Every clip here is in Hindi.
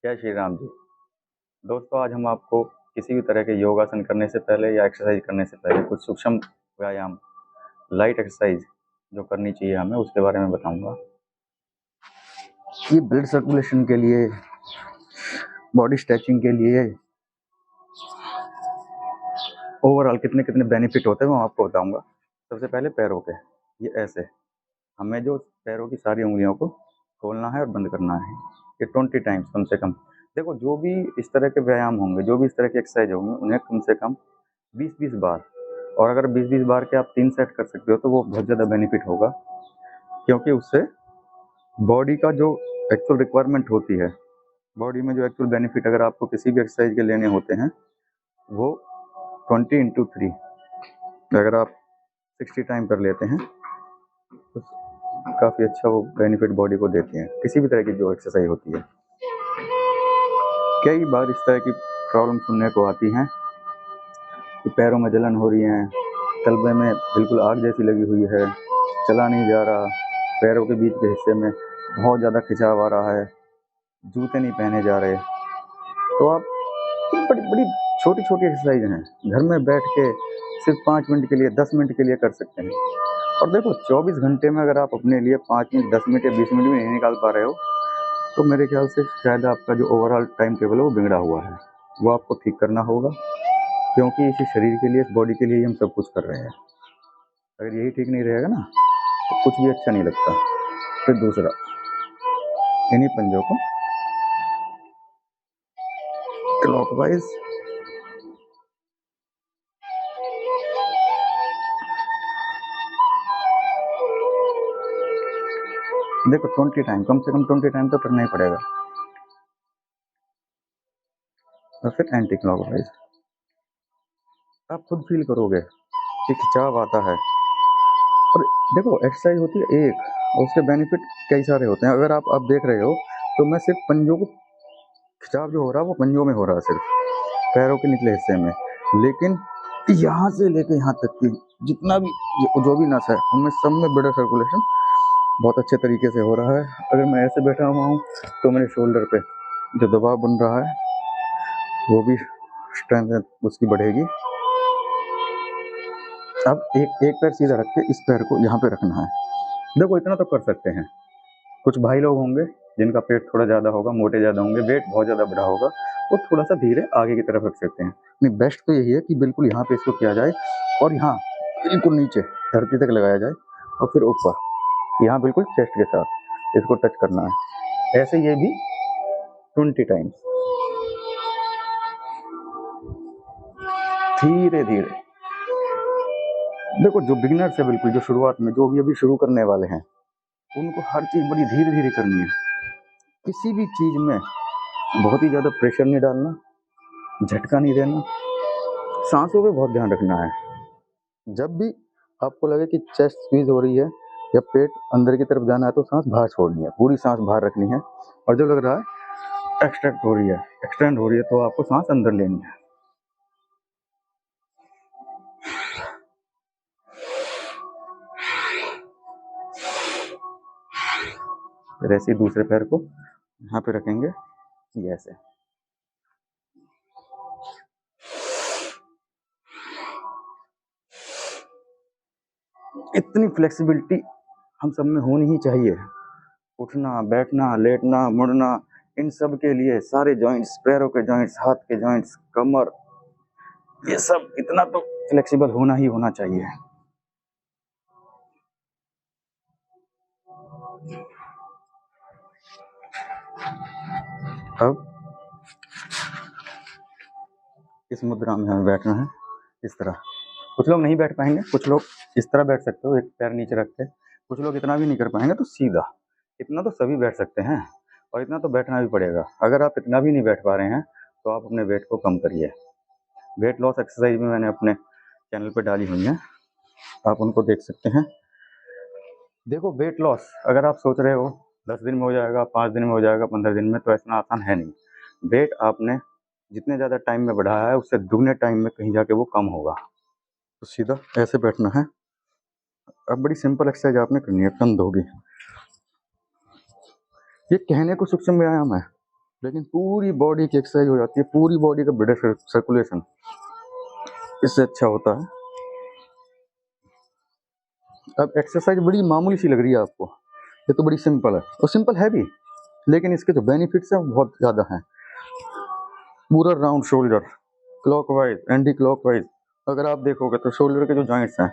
जय श्री राम जी। दोस्तों, आज हम आपको किसी भी तरह के योगासन करने से पहले या एक्सरसाइज करने से पहले कुछ सूक्ष्म व्यायाम, लाइट एक्सरसाइज जो करनी चाहिए हमें, उसके बारे में बताऊंगा। ये ब्लड सर्कुलेशन के लिए, बॉडी स्ट्रेचिंग के लिए ओवरऑल कितने कितने बेनिफिट होते हैं वो आपको बताऊंगा। सबसे पहले पैरों के, ये ऐसे हमें जो पैरों की सारी उंगलियों को खोलना है और बंद करना है, ये 20 टाइम्स कम से कम। देखो, जो भी इस तरह के व्यायाम होंगे, जो भी इस तरह के एक्सरसाइज होंगे, उन्हें कम से कम 20-20 बार, और अगर 20-20 बार के आप 3 सेट कर सकते हो तो वो बहुत ज़्यादा बेनिफिट होगा, क्योंकि उससे बॉडी का जो एक्चुअल रिक्वायरमेंट होती है, बॉडी में जो एक्चुअल बेनिफिट अगर आपको किसी भी एक्सरसाइज के लेने होते हैं, वो 20x3 अगर आप 60 टाइम कर लेते हैं तो काफ़ी अच्छा वो बेनिफिट बॉडी को देती हैं, किसी भी तरह की जो एक्सरसाइज होती है। कई बार इस तरह की प्रॉब्लम सुनने को आती हैं कि पैरों में जलन हो रही है, तलबे में बिल्कुल आग जैसी लगी हुई है, चला नहीं जा रहा, पैरों के बीच के हिस्से में बहुत ज़्यादा खिंचाव आ रहा है, जूते नहीं पहने जा रहे। तो आप बड़ी बड़ी छोटी छोटी एक्सरसाइज हैं, घर में बैठ के सिर्फ 5 मिनट के लिए, 10 मिनट के लिए कर सकते हैं। और देखो, 24 घंटे में अगर आप अपने लिए 5 मिनट, 10 मिनट या 20 मिनट भी नहीं निकाल पा रहे हो, तो मेरे ख्याल से शायद आपका जो ओवरऑल टाइम टेबल है वो बिगड़ा हुआ है, वो आपको ठीक करना होगा, क्योंकि इसी शरीर के लिए, इस बॉडी के लिए हम सब कुछ कर रहे हैं। अगर यही ठीक नहीं रहेगा ना, तो कुछ भी अच्छा नहीं लगता। फिर दूसरा, इन्हीं पंजों को क्लॉकवाइज देखो 20 टाइम, कम से कम 20 टाइम तो करना ही पड़ेगा। और फिर एंटी क्लॉकवाइज आप खुद फील करोगे कि खिंचाव आता है। और देखो, एक्सरसाइज होती है एक, और उसके बेनिफिट कई सारे होते हैं। अगर आप देख रहे हो तो मैं सिर्फ पंजों को, खिंचाव जो हो रहा है वो पंजों में हो रहा है, सिर्फ पैरों के निचले हिस्से में, लेकिन यहाँ से लेके यहाँ तक की जितना भी जो भी नस है, उनमें सब में ब्लड सर्कुलेशन बहुत अच्छे तरीके से हो रहा है। अगर मैं ऐसे बैठा हुआ हूँ तो मेरे शोल्डर पे जो दबाव बन रहा है वो भी स्ट्रेंथ उसकी बढ़ेगी। अब एक पैर सीधा रख के इस पैर को यहाँ पे रखना है। देखो, इतना तो कर सकते हैं। कुछ भाई लोग होंगे जिनका पेट थोड़ा ज़्यादा होगा, मोटे ज़्यादा होंगे, वेट बहुत ज़्यादा बड़ा होगा, वो थोड़ा सा धीरे आगे की तरफ रख सकते हैं। नहीं, बेस्ट तो यही है कि बिल्कुल यहाँ पे इसको किया जाए, और यहाँ बिल्कुल नीचे धरती तक लगाया जाए, और फिर ऊपर यहाँ बिल्कुल चेस्ट के साथ इसको टच करना है। ऐसे ये भी 20 टाइम्स, धीरे धीरे। देखो, जो बिगिनर्स है, बिल्कुल जो शुरुआत में, जो भी अभी शुरू करने वाले हैं, उनको हर चीज़ बड़ी धीरे धीरे करनी है। किसी भी चीज़ में बहुत ही ज़्यादा प्रेशर नहीं डालना, झटका नहीं देना, सांसों पे बहुत ध्यान रखना है। जब भी आपको लगे कि चेस्ट स्क्वीज हो रही है या पेट अंदर की तरफ जाना है, तो सांस बाहर छोड़नी है, पूरी सांस बाहर रखनी है। और जब लग रहा है एक्सटेंड हो रही है, तो आपको सांस अंदर लेनी है। फिर ऐसे ही दूसरे पैर को यहाँ पे रखेंगे, ये ऐसे। इतनी फ्लेक्सिबिलिटी हम सब में होनी ही चाहिए। उठना, बैठना, लेटना, मुड़ना, इन सब के लिए सारे जॉइंट्स, पैरों के जॉइंट्स, हाथ के जॉइंट्स, कमर, ये सब इतना तो फ्लेक्सिबल होना ही होना चाहिए। अब इस मुद्रा में हमें बैठना है, इस तरह। कुछ लोग नहीं बैठ पाएंगे, कुछ लोग इस तरह बैठ सकते हो, एक पैर नीचे रख के। कुछ लोग इतना भी नहीं कर पाएंगे तो सीधा। इतना तो सभी बैठ सकते हैं, और इतना तो बैठना भी पड़ेगा। अगर आप इतना भी नहीं बैठ पा रहे हैं तो आप अपने वेट को कम करिए। वेट लॉस एक्सरसाइज में मैंने अपने चैनल पे डाली हुई हैं, आप उनको देख सकते हैं। देखो, वेट लॉस अगर आप सोच रहे हो 10 दिन में हो जाएगा, 5 दिन में हो जाएगा, 15 दिन में, तो इतना आसान है नहीं। वेट आपने जितने ज़्यादा टाइम में बढ़ाया है, उससे दुगने टाइम में कहीं जाके वो कम होगा। तो सीधा ऐसे बैठना है। अब बड़ी सिंपल एक्सरसाइज आपने करनी है, कंध होगी। ये कहने को सूक्ष्म व्यायाम है, लेकिन पूरी बॉडी की एक्सरसाइज हो जाती है, पूरी बॉडी का ब्लड सर्कुलेशन इससे अच्छा होता है। अब एक्सरसाइज बड़ी मामूली सी लग रही है आपको, ये तो बड़ी सिंपल है और सिंपल है भी, लेकिन इसके जो बेनिफिट्स हैं वो बहुत ज़्यादा हैं। पूरा round shoulder, clockwise anti clockwise अगर आप देखोगे तो शोल्डर के जो जॉइंट्स हैं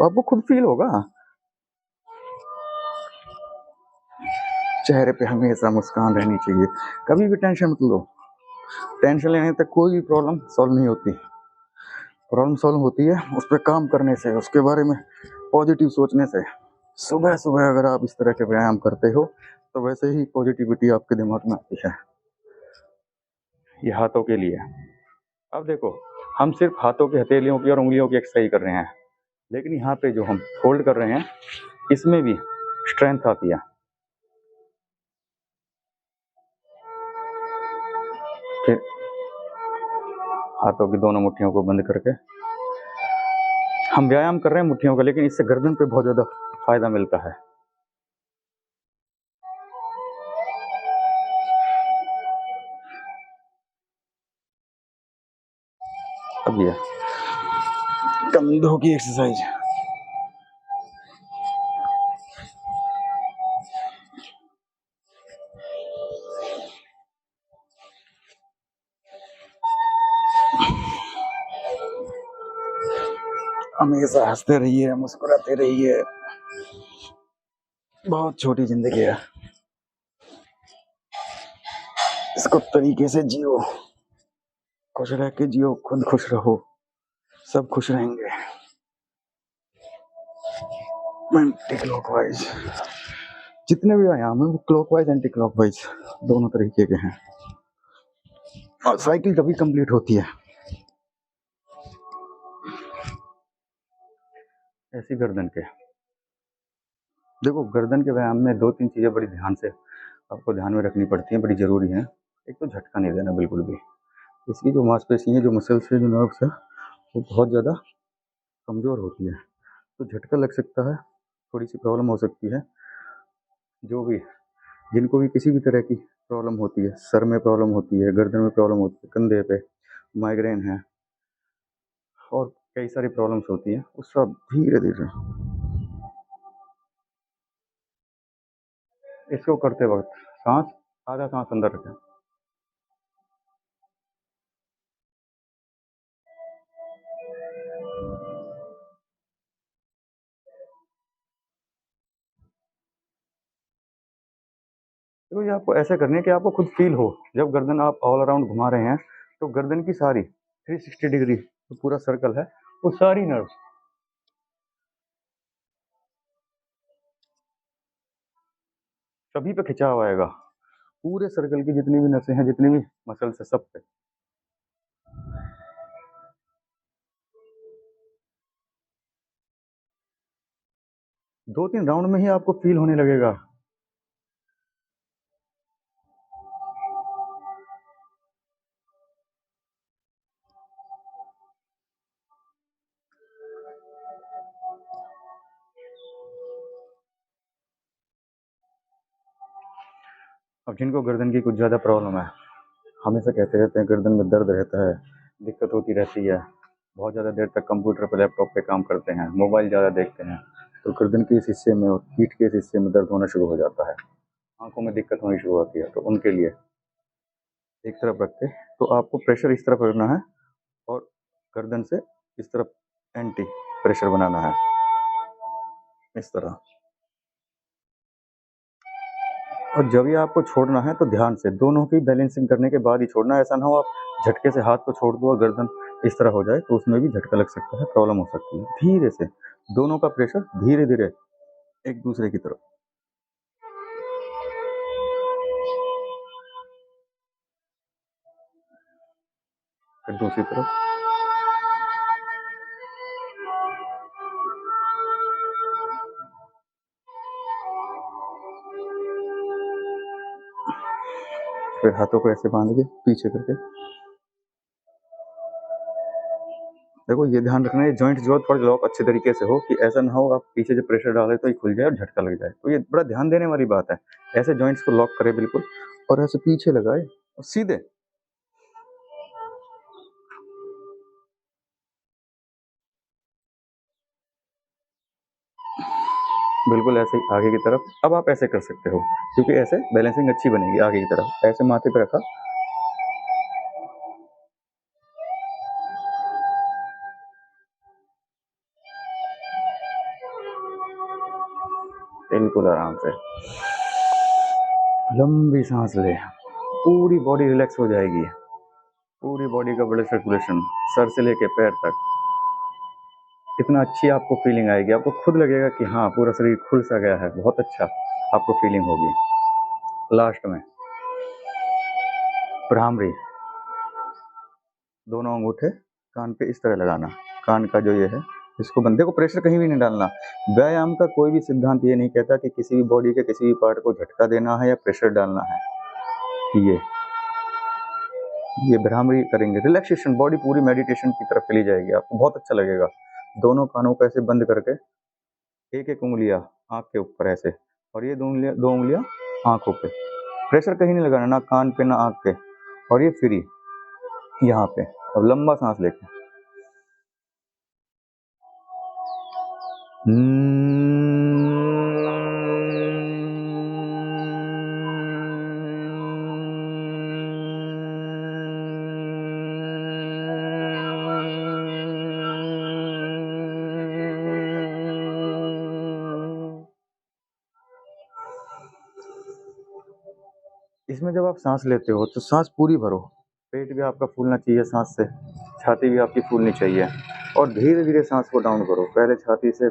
आपको खुद फील होगा। चेहरे पे हमेशा मुस्कान रहनी चाहिए, कभी भी टेंशन मत लो। टेंशन लेने तक कोई भी प्रॉब्लम सॉल्व नहीं होती। प्रॉब्लम सॉल्व होती है उस पर काम करने से, उसके बारे में पॉजिटिव सोचने से। सुबह सुबह अगर आप इस तरह के व्यायाम करते हो तो वैसे ही पॉजिटिविटी आपके दिमाग में आती है। ये हाथों के लिए। अब देखो, हम सिर्फ हाथों की हथेलियों की और उंगलियों की एक्सरसाइज कर रहे हैं, लेकिन यहाँ पे जो हम होल्ड कर रहे हैं इसमें भी स्ट्रेंथ आती है। फिर हाथों की दोनों मुट्ठियों को बंद करके हम व्यायाम कर रहे हैं मुट्ठियों का, लेकिन इससे गर्दन पे बहुत ज़्यादा फायदा मिलता है। अब ये कंधों की एक्सरसाइज। हमेशा हंसते रहिए, मुस्कुराते रहिए, बहुत छोटी जिंदगी है, इसको तरीके से जियो, खुश रह के जियो, खुद खुश रहो, सब खुश रहेंगे। एंटी क्लॉकवाइज जितने भी व्यायाम है वो क्लॉकवाइज एंटी क्लॉकवाइज दोनों तरीके के हैं, और साइकिल तभी कंप्लीट होती है। ऐसी गर्दन के देखो, गर्दन के व्यायाम में दो तीन चीज़ें बड़ी ध्यान से आपको ध्यान में रखनी पड़ती हैं, बड़ी ज़रूरी हैं। एक तो झटका नहीं देना बिल्कुल भी, इसकी जो मांसपेशी है, जो मसल्स है, जो नर्व्स है, वो बहुत ज़्यादा कमज़ोर होती है, तो झटका लग सकता है, थोड़ी सी प्रॉब्लम हो सकती है। जो भी जिनको भी किसी भी तरह की प्रॉब्लम होती है, सर में प्रॉब्लम होती है, गर्दन में प्रॉब्लम होती है, कंधे पे माइग्रेन है और कई सारी प्रॉब्लम्स होती हैं, वो सब धीरे धीरे इसको करते वक्त सांस, आधा सांस अंदर रखें। तो ये आपको ऐसे करनी है कि आपको खुद फील हो, जब गर्दन आप ऑल अराउंड घुमा रहे हैं तो गर्दन की सारी 360 डिग्री जो पूरा सर्कल है वो सारी नर्व्स सभी पे खिंचाव आएगा, पूरे सर्कल की जितनी भी नसें हैं, जितनी भी मसल्स है, सब पे। दो तीन राउंड में ही आपको फील होने लगेगा। अब जिनको गर्दन की कुछ ज़्यादा प्रॉब्लम है, हमेशा कहते रहते हैं गर्दन में दर्द रहता है, दिक्कत होती रहती है, बहुत ज़्यादा देर तक कंप्यूटर पर, लैपटॉप पे काम करते हैं, मोबाइल ज़्यादा देखते हैं, तो गर्दन के इस हिस्से में और पीठ के इस हिस्से में दर्द होना शुरू हो जाता है, आंखों में दिक्कत होनी शुरू होती है। तो उनके लिए एक तरफ रख के तो आपको प्रेशर इस तरफ रखना है और गर्दन से इस तरफ एंटी प्रेशर बनाना है, इस तरह। और जब ये आपको छोड़ना है तो ध्यान से दोनों की बैलेंसिंग करने के बाद ही छोड़ना है। ऐसा ना हो आप झटके से हाथ को छोड़ दो और गर्दन इस तरह हो जाए, तो उसमें भी झटका लग सकता है, प्रॉब्लम हो सकती है। धीरे से दोनों का प्रेशर धीरे धीरे एक दूसरे की तरफ। फिर दूसरी तरफ। फिर हाथों को ऐसे बांध के पीछे करके। देखो, ये ध्यान रखना है जॉइंट जो थोड़ा लॉक अच्छे तरीके से हो, कि ऐसा ना हो आप पीछे से प्रेशर डाले तो ये खुल जाए और झटका लग जाए। तो ये बड़ा ध्यान देने वाली बात है, ऐसे जॉइंट्स को लॉक करें बिल्कुल, और ऐसे पीछे लगाए और सीधे बिल्कुल ऐसे ही आगे की तरफ। अब आप ऐसे कर सकते हो क्योंकि ऐसे बैलेंसिंग अच्छी बनेगी आगे की तरफ। ऐसे माथे पे रखा, बिल्कुल आराम से लंबी सांस ले, पूरी बॉडी रिलैक्स हो जाएगी। पूरी बॉडी का ब्लड सर्कुलेशन सर से लेके पैर तक, इतना अच्छी आपको फीलिंग आएगी। आपको खुद लगेगा कि हाँ पूरा शरीर खुल सा गया है, बहुत अच्छा आपको फीलिंग होगी। लास्ट में भ्रामरी, दोनों अंगूठे कान पे इस तरह लगाना, कान का जो ये है इसको बंदे को प्रेशर कहीं भी नहीं डालना। व्यायाम का कोई भी सिद्धांत ये नहीं कहता कि किसी भी बॉडी के किसी भी पार्ट को झटका देना है या प्रेशर डालना है। ये भ्रामरी करेंगे, रिलैक्सेशन, बॉडी पूरी मेडिटेशन की तरफ चली जाएगी। आपको बहुत अच्छा लगेगा। दोनों कानों को ऐसे बंद करके एक एक उंगलियां आँख के ऊपर ऐसे, और ये दो उंगलियां आँखों पे। प्रेशर कहीं नहीं लगाना, ना कान पे ना आँख पे। और ये फ्री यहाँ पे। अब लंबा सांस लेके इसमें जब आप सांस लेते हो तो सांस पूरी भरो। पेट भी आपका फूलना चाहिए सांस से, छाती भी आपकी फूलनी चाहिए। और धीरे धीरे सांस को डाउन करो। पहले छाती से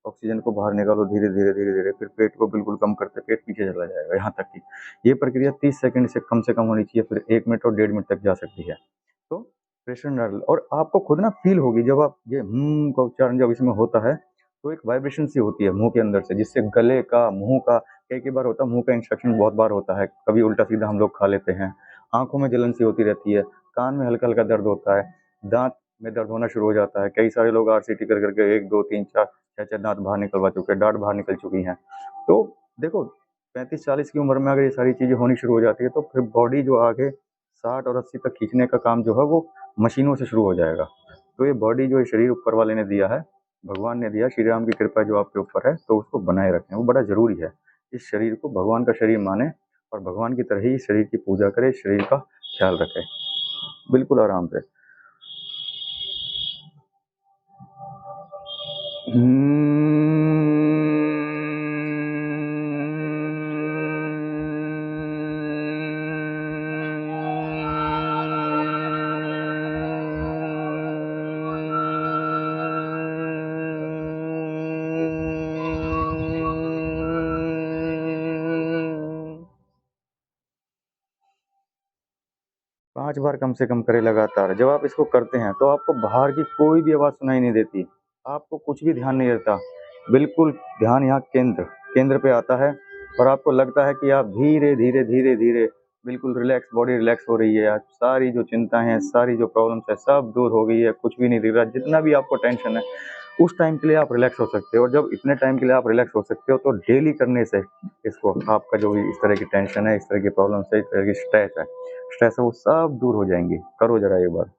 ऑक्सीजन को बाहर निकालो धीरे धीरे धीरे धीरे, फिर पेट को बिल्कुल कम करते पेट पीछे चला जाएगा। यहाँ तक की ये प्रक्रिया 30 सेकंड से कम होनी चाहिए, फिर 1 मिनट और 1.5 मिनट तक जा सकती है। तो प्रेशर डाल, और आपको खुद ना फील होगी जब आप ये का उच्चारण जब इसमें होता है तो एक वाइब्रेशन सी होती है मुंह के अंदर से, जिससे गले का, मुंह का, कई बार होता है मुंह का इंस्ट्रक्शन बहुत बार होता है, कभी उल्टा सीधा हम लोग खा लेते हैं। आंखों में जलन सी होती रहती है, कान में हल्का हल्का दर्द होता है, दांत में दर्द होना शुरू हो जाता है। कई सारे लोग आरसीटी कर करके 1 2 3 4 6 दांत बाहर निकलवा चुके हैं, डांट बाहर निकल चुकी हैं। तो देखो 35-40 की उम्र में अगर ये सारी चीजें होनी शुरू हो जाती है तो फिर बॉडी जो आगे 60 और 80 तक खींचने का काम जो है वो मशीनों से शुरू हो जाएगा। तो ये बॉडी जो शरीर ऊपर वाले ने दिया है, भगवान ने दिया, श्री राम की कृपा जो आपके ऊपर है, तो उसको बनाए रखें, वो बड़ा जरूरी है। इस शरीर को भगवान का शरीर माने और भगवान की तरह ही शरीर की पूजा करे, शरीर का ख्याल रखे। बिल्कुल आराम से। पांच बार कम से कम करें लगातार। जब आप इसको करते हैं तो आपको बाहर की कोई भी आवाज सुनाई नहीं देती, आपको कुछ भी ध्यान नहीं रहता। बिल्कुल ध्यान यहाँ केंद्र पे आता है और आपको लगता है कि आप धीरे धीरे धीरे धीरे बिल्कुल रिलैक्स, बॉडी रिलैक्स हो रही है। आज सारी जो चिंताएं हैं, सारी जो प्रॉब्लम्स है, सब दूर हो गई है, कुछ भी नहीं दिख रहा। जितना भी आपको टेंशन है उस टाइम के लिए आप रिलैक्स हो सकते हो। और जब इतने टाइम के लिए आप रिलैक्स हो सकते हो तो डेली करने से इसको, आपका जो भी इस तरह की टेंशन है, इस तरह की प्रॉब्लम्स है, इस तरह की स्ट्रेस है, वो सब दूर हो जाएंगी। करो जरा एक बार।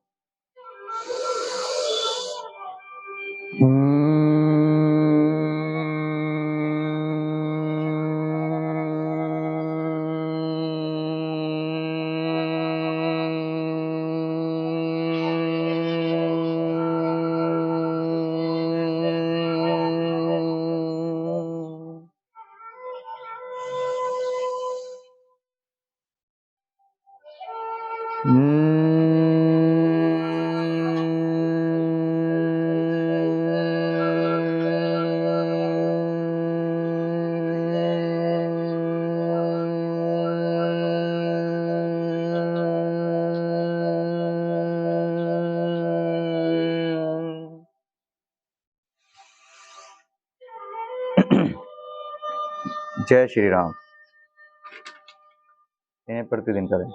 जय श्री राम। इन्हें प्रतिदिन करें।